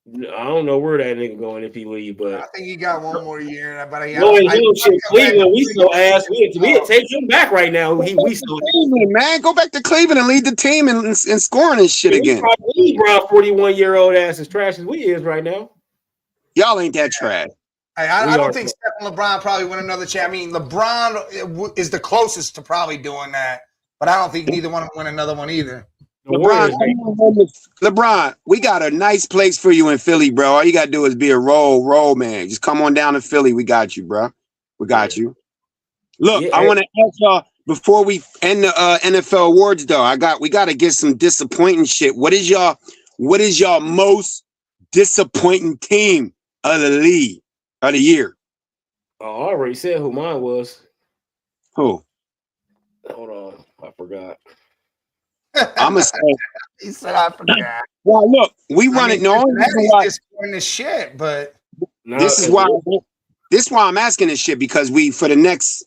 I don't know where that nigga going if he leave, but I think he got one more year. But Cleveland, we so ass. We take him back right now. We so Cleveland, man. Go back to Cleveland and lead the team and scoring and shit again. LeBron, 41-year-old ass as trash as we is right now. Y'all ain't that trash. Hey, I don't think Steph and LeBron probably win another chance. I mean, LeBron is the closest to probably doing that, but I don't think neither one will win another one either. LeBron, we got a nice place for you in Philly, bro. All you gotta do is be a roll man. Just come on down to Philly. We got you, bro. We got you. Look, I want to ask y'all before we end the NFL awards, though. We got to get some disappointing shit. What is y'all most disappointing team of the league of the year? Oh, I already said who mine was. Who? Hold on, I forgot. I'm gonna say. He said I forgot. Well, look, we run it. No, disappointing as shit, but this is why I'm asking this shit, because we for the next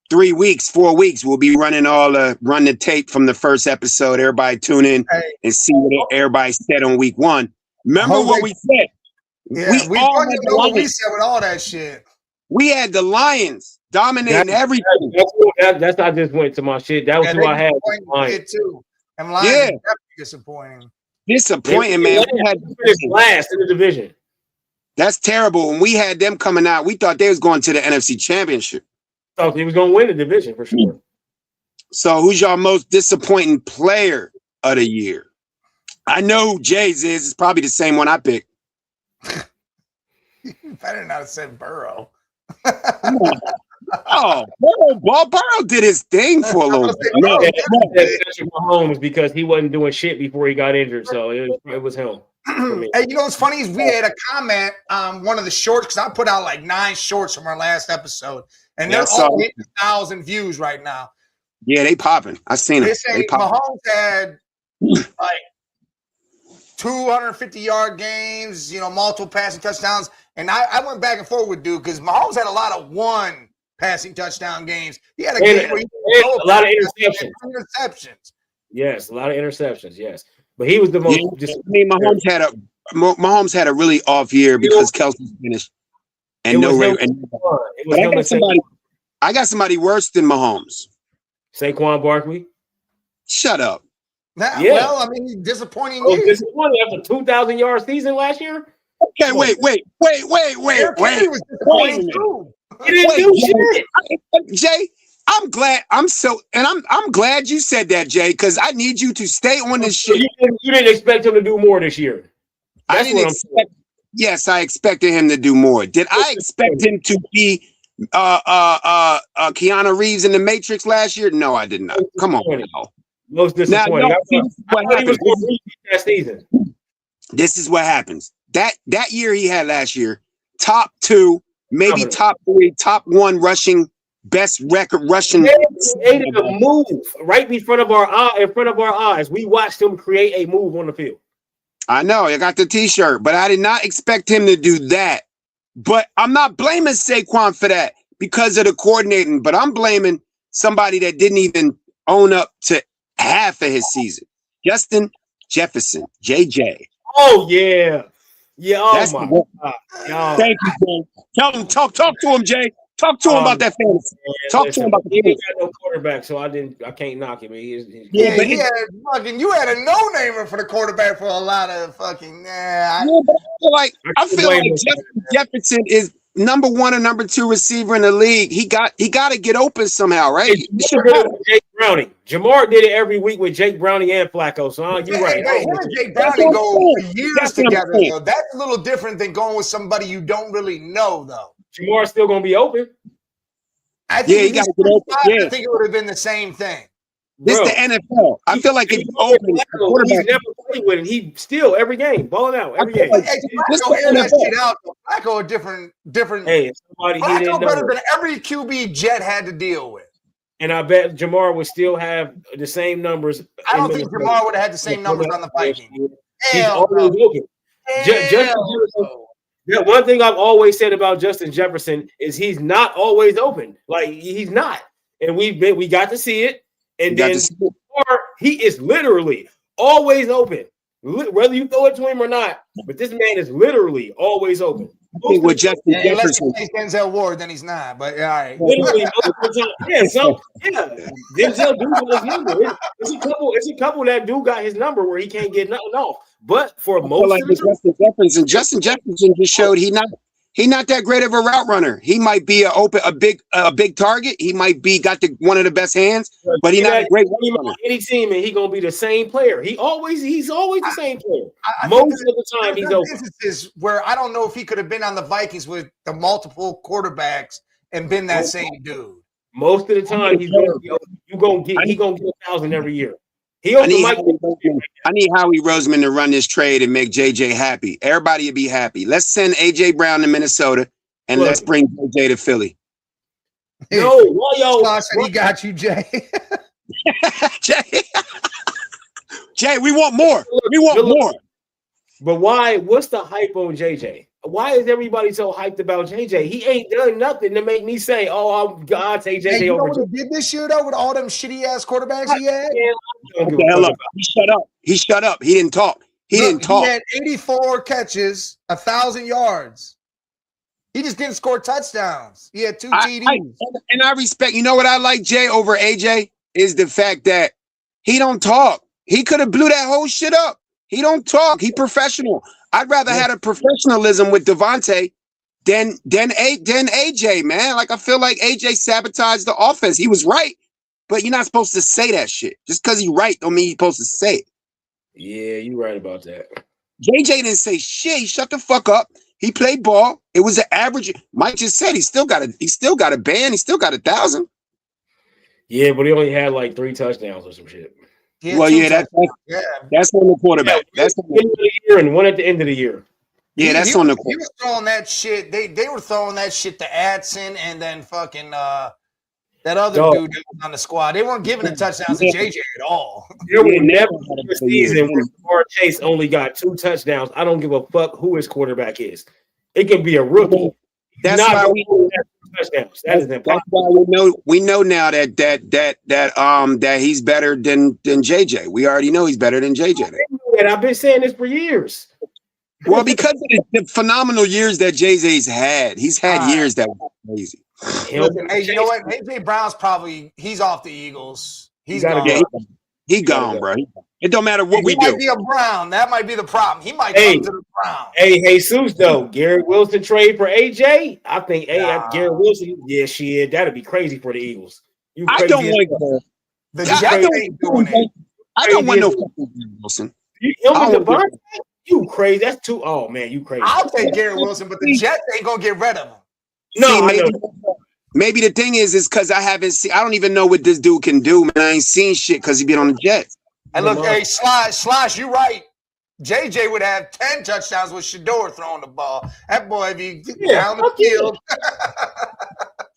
4 weeks, we'll be running run the tape from the first episode. Everybody tune in and see what everybody said on week 1. Remember what we said? Yeah, we know we said with all that shit. We had the Lions dominating everything. That's I just went to my shit. That was who I had. Lions too. And Lions are definitely disappointing. Disappointing, man. We had last in the division. That's terrible. When we had them coming out, we thought they was going to the NFC Championship. Thought he was going to win the division for sure. So, who's your most disappointing player of the year? I know who Jay's is. It's probably the same one I picked. You better not have said Burrow. Oh, Burrow did his thing for a little bit. No, Mahomes, because he wasn't doing shit before he got injured, so it was him. Hey, you know what's funny is we had a comment on one of the shorts, because I put out like 9 shorts from our last episode, and they're all hitting 1,000 views right now. Yeah, they popping. I seen them. They Mahomes had like 250-yard games, multiple passing touchdowns, and I went back and forth with dude because Mahomes had a lot of one passing touchdown games. He had a game where he a lot of interceptions. Interceptions. Yes, a lot of interceptions. Yes, But he was the most. Yeah, I mean, Mahomes had a really off year because Kelsey finished and no Ray. But I got somebody worse than Mahomes. Saquon Barkley. Shut up. Yeah. Well, I mean, disappointing. Disappointing after 2,000-yard season last year. Okay, wait. He was disappointing too. He didn't do shit. Jay, I'm glad. I'm glad you said that, Jay, because I need you to stay on this shit. You didn't expect him to do more this year. Yes, I expected him to do more. Did I expect him to be Keanu Reeves in the Matrix last year? No, I did not. Come on. Most disappointing. This is what happens. That year he had last year, top 2, maybe top 3, top 1 rushing, best record rushing. They created a move right in front of our eyes. We watched him create a move on the field. I know, I got the t-shirt, but I did not expect him to do that. But I'm not blaming Saquon for that because of the coordinating, but I'm blaming somebody that didn't even own up to half of his season. Justin Jefferson, JJ. Oh, yeah. Yeah, That's my God. Thank you, Jay. Tell him, talk to him, Jay. Talk to him about that fantasy. Talk to him about the he ain't got no quarterback, so I can't knock him. He had fucking. You had a no-namer for the quarterback for a lot of fucking. I feel like Justin Jefferson is number 1 or number 2 receiver in the league. He got to get open somehow, right? Jake Browning. Jamar did it every week with Jake Browning and Flacco. So you're right. Him and Jake Browning go for years together. Though. That's a little different than going with somebody you don't really know, though. Jamar's still gonna be open. I think he got to get open. I think it would have been the same thing. This the NFL. I feel like if you open, he's never played with it. He still every game balling out every game. Flacco a different. Hey, somebody he didn't know. Better than every QB Jet had to deal with. And I bet Jamar would still have the same numbers. I don't think Jamar would have had the same numbers on the Vikings. He's always open. Yeah, one thing I've always said about Justin Jefferson is he's not always open. Like he's not, and we got to see it. And then he is literally always open, whether you throw it to him or not. But this man is literally always open. With Justin Jefferson, unless he's Denzel Ward, then he's not. But all right, literally most of the time. Denzel do got his number. It's a couple that do got his number where he can't get nothing off. But for most of the Justin Jefferson just showed he not that great of a route runner. He might be a big target. He might be got one of the best hands, but he's not a great route runner. Any team, and he's gonna be the same player. He's always the same player. Most of the time, he's open. Instances where I don't know if he could have been on the Vikings with the multiple quarterbacks and been that same dude. Most of the time, he's gonna get 1,000 every year. I need Howie Roseman to run this trade and make JJ happy. Everybody will be happy. Let's send AJ Brown to Minnesota and let's bring JJ to Philly. No, he got you, Jay. Jay, we want more. We want more. But why? What's the hype on JJ? Why is everybody so hyped about JJ? He ain't done nothing to make me say, "Oh, God, take JJ you over." Know what he did this year though, with all them shitty ass quarterbacks he had. He shut up. He shut up. He didn't talk. He didn't talk. He had 84 catches, 1,000 yards. He just didn't score touchdowns. He had 2 TDs. And I respect. You know what I like Jay over AJ is the fact that he don't talk. He could have blew that whole shit up. He don't talk. He professional. I'd rather had a professionalism with Devontae than AJ, man. Like I feel like AJ sabotaged the offense. He was right, but you're not supposed to say that shit. Just because he's right don't mean you're supposed to say it. Yeah, you're right about that. JJ didn't say shit. He shut the fuck up. He played ball. It was an average. Mike just said he still got a band. He still got 1,000. Yeah, but he only had like 3 touchdowns or some shit. That's on the quarterback. That's on the end of the year and one at the end of the year. Yeah, that's on the quarterback. He was throwing that shit. They were throwing that shit to Adson and then fucking that other dude that was on the squad. They weren't giving the touchdowns to JJ at all. There will never be a season where Jamar Chase only got 2 touchdowns. I don't give a fuck who his quarterback is. It can be a rookie. That's why we touchdowns. That is impossible. That's why we know now that he's better than JJ. We already know he's better than JJ. that. I've been saying this for years. Well, because of the phenomenal years that Jay-Z's had. He's had years that were crazy. Listen, hey, you know what? AJ Brown's he's off the Eagles. He's gone. He gone, bro. It don't matter what we do. He might be a Brown. That might be the problem. He might come to the Brown. Hey, Jesus, though. Garrett Wilson trade for AJ? I think Garrett Wilson, shit, that'd be crazy for the Eagles. I don't like that. The Jets ain't doing it. I don't want no fucking Wilson. You crazy. That's too. Oh, man, you crazy. I'll take Garrett Wilson, but the Jets ain't going to get rid of him. No, maybe the thing is because I don't even know what this dude can do, man. I ain't seen shit because he been on the Jets. And look, hey, Slash, you right. JJ would have 10 touchdowns with Shador throwing the ball. That boy be down the field.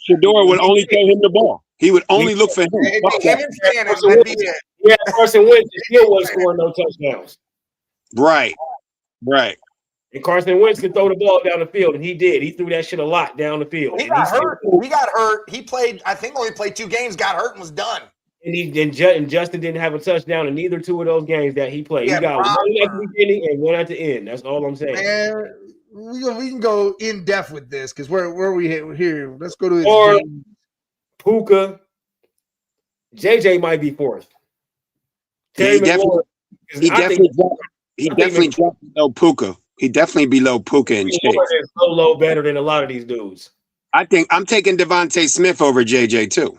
Shador would only throw him the ball. He would only look for him. Yeah, Carson Wentz still wasn't scoring no touchdowns. Right. And Carson Wentz can throw the ball down the field, and he did. He threw that shit a lot down the field. He got hurt. He played, I think only played 2 games, got hurt and was done. And Justin didn't have a touchdown in either 2 of those games that he played. He got one at the beginning and one at the end. That's all I'm saying. Man, we can go in depth with this because where are we here? Let's go to this game. Puka. JJ might be 4th. He definitely dropped below Puka. He definitely below Puka in shape. Is so low better than a lot of these dudes. I'm taking Devontae Smith over JJ too.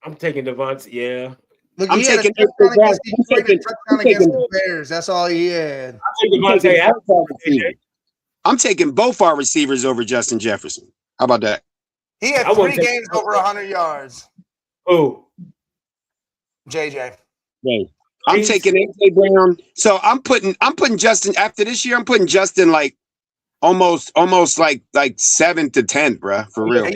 I'm taking Devontae. Yeah. Look, I'm taking touchdown against the Bears. That's all he had. I'm taking both our receivers over Justin Jefferson. How about that? He had 3 games over 100 yards. Who? JJ. Right. I'm taking AJ Brown. So I'm putting Justin after this year. I'm putting Justin like almost like 7th to 10th, bro. For real. And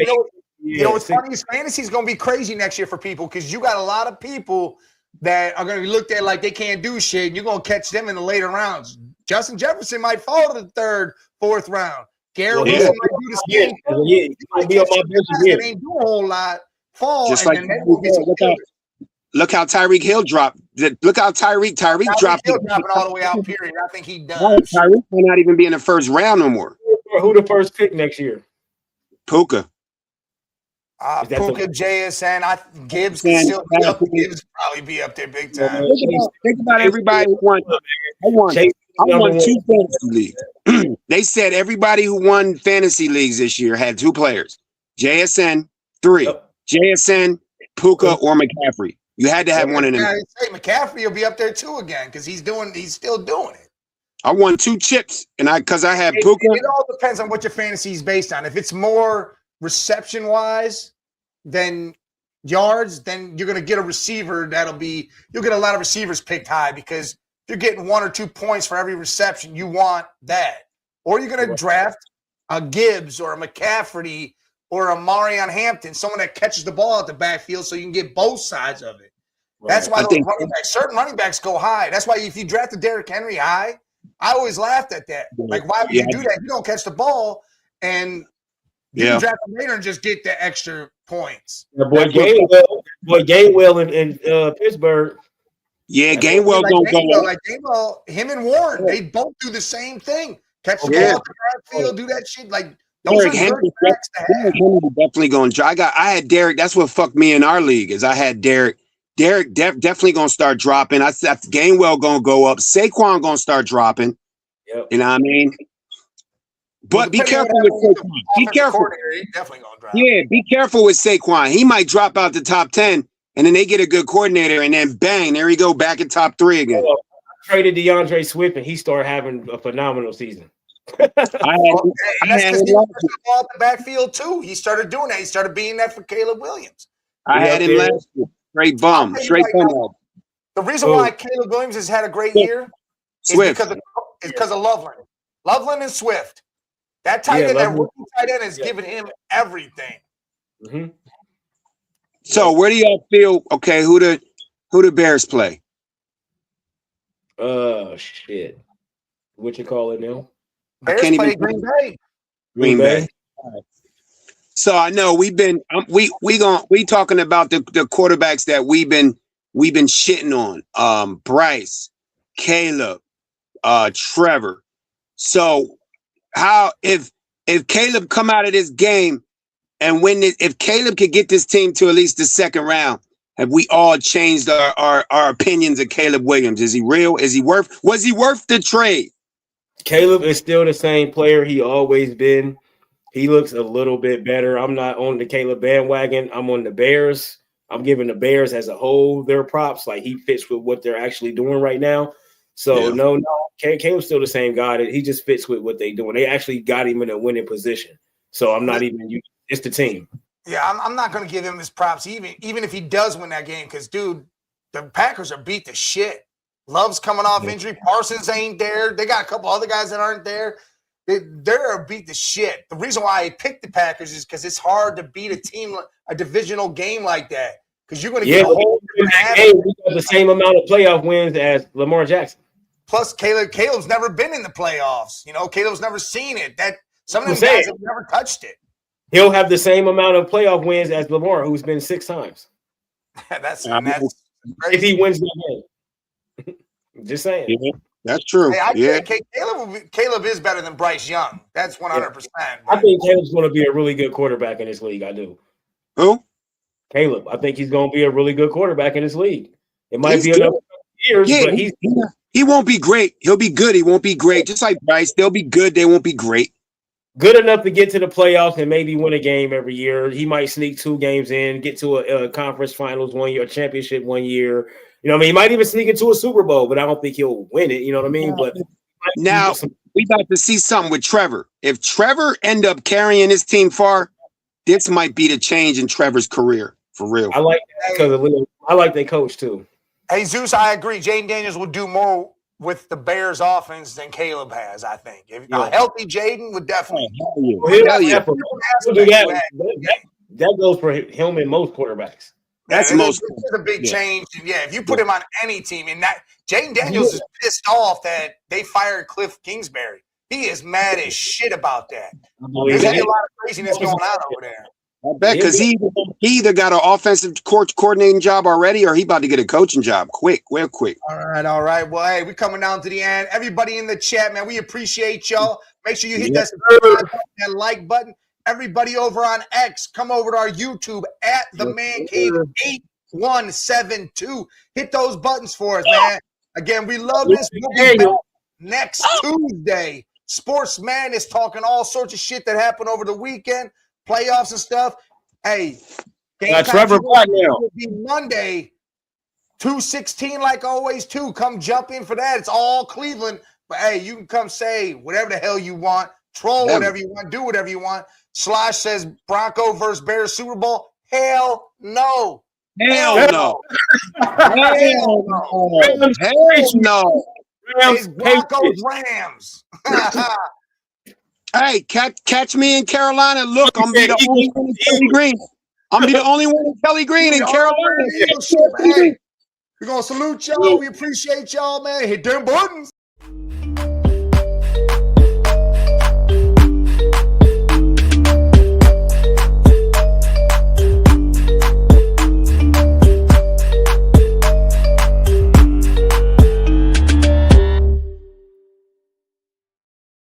you know what's funny is fantasy's gonna be crazy next year for people because you got a lot of people that are gonna be looked at like they can't do shit, and you're gonna catch them in the later rounds. Justin Jefferson might fall to the 3rd, 4th round. Garrett Wilson might do the same. He might be on my bench again. Ain't do a whole lot. Fall just and like then will be some look how Tyreek Hill dropped. Look how Tyreek dropped. Hill dropping all the way out. Period. I think he done. Tyreek may not even be in the 1st round no more. Who the first pick next year? Puka. Puka, JSN. Gibbs can still be up. Gibbs probably be up there big time. Think about everybody who won. I won 2 fantasy leagues. They said everybody who won fantasy leagues this year had 2 players. JSN 3. JSN, Puka, or McCaffrey. You had to have one of them. McCaffrey will be up there too again because he's still doing it. I won 2 chips, and because I had Puka. It all depends on what your fantasy is based on. If it's more reception wise than yards, then you're gonna get a receiver you'll get a lot of receivers picked high because if you're getting 1 or 2 points for every reception, you want that. Or you're gonna draft a Gibbs or a McCaffrey or a Marion Hampton, someone that catches the ball at the backfield so you can get both sides of it. Right. That's why certain running backs go high. That's why if you draft a Derrick Henry high, I always laughed at that. Like, why would you do that? You don't catch the ball and you can draft him later and just get the extra points. Boy Gainwell in Pittsburgh. Yeah, Gainwell gonna go up. Like Gainwell, him and Warren, they both do the same thing. Catch the ball at the backfield, do that shit. Like Derrick Henry definitely going to. I had Derrick. That's what fucked me in our league. Is I had Derrick. Derrick definitely going to start dropping. I said Gainwell going to go up. Saquon going to start dropping. Yep. You know what I mean? But be careful with Saquon. Be careful. Definitely going to drop. Yeah, be careful with Saquon. He might drop out the top 10, and then they get a good coordinator, and then bang, there he go back in top 3 again. I traded DeAndre Swift, and he started having a phenomenal season. I had him ball at the backfield too. He started doing that. He started being that for Caleb Williams. I had him last year. Straight bum. The reason why Caleb Williams has had a great year is because of Loveland. Loveland and Swift. That tight end, that rookie tight end is giving him everything. Mm-hmm. So where do y'all feel? Okay, who the Bears play? Shit. What you call it now? Bears play Green Bay. Green Bay. Right. So I know we've been we talking about the quarterbacks that we've been shitting on. Bryce, Caleb, Trevor. So how if Caleb come out of this game and win it, if Caleb could get this team to at least the second round, have we all changed our opinions of Caleb Williams? Is he real? Was he worth the trade? Caleb is still the same player he always been. He looks a little bit better. I'm not on the Caleb bandwagon. I'm on the Bears. I'm giving the Bears as a whole their props. Like, he fits with what they're actually doing right now. So, no, Caleb's still the same guy. He just fits with what they're doing. They actually got him in a winning position. So I'm not even – it's the team. Yeah, I'm not going to give him his props, even if he does win that game, because, dude, the Packers are beat to shit. Love's coming off injury. Parsons ain't there. They got a couple other guys that aren't there. They're beat to shit. The reason why I picked the Packers is because it's hard to beat a team, a divisional game like that, because you're going to get a whole different game. We got the same amount of playoff wins as Lamar Jackson. Plus, Caleb's never been in the playoffs. You know, Caleb's never seen it. That some of them guys have never touched it. He'll have the same amount of playoff wins as Lamar, who's been 6 times. that's if he wins the game. Just saying. Yeah, that's true. Hey, Caleb is better than Bryce Young. That's 100%. I think Caleb's going to be a really good quarterback in this league. I do. Who? Caleb. I think he's going to be a really good quarterback in this league. It might be another years, but he won't be great. He'll be good. He won't be great. Just like Bryce, they'll be good. They won't be great. Good enough to get to the playoffs and maybe win a game every year. He might sneak 2 games in, get to a conference finals 1 year, a championship 1 year. You know what I mean? He might even sneak into a Super Bowl, but I don't think he'll win it. You know what I mean? But now we about to see something with Trevor. If Trevor end up carrying his team far, this might be the change in Trevor's career for real. I like that because I like their coach too. Hey, Zeus, I agree. Jaden Daniels will do more with the Bears offense than Caleb has, I think. A healthy Jaden would definitely. That goes for him and most quarterbacks. That's a big change. Yeah, if you put him on any team, and that Jaden Daniels is pissed off that they fired Cliff Kingsbury. He is mad as shit about that. There's a lot of craziness going on over there. I bet because he either got an offensive coordinating job already, or he about to get a coaching job real quick. All right. Well, hey, we're coming down to the end. Everybody in the chat, man, we appreciate y'all. Make sure you hit that subscribe button, that like button. Everybody over on X, come over to our YouTube at the Man Cave 8172. Hit those buttons for us, man. Again, we love this. We'll be back next Tuesday. Sportsman is talking all sorts of shit that happened over the weekend, playoffs and stuff. Hey, Trevor Black now will be Monday, 2:16, like always. Too. Come jump in for that. It's all Cleveland, but hey, you can come say whatever the hell you want, troll whatever you want, do whatever you want. Slash says Bronco versus Bears Super Bowl. Hell no. Hell no. Hell no. Hell no. It's Broncos Rams. Hey, catch me in Carolina. Look, I'm be the only one in Kelly Green. I'm be the only one in Kelly Green in Carolina. Hey, we're gonna salute y'all. We appreciate y'all, man. Hit them buttons.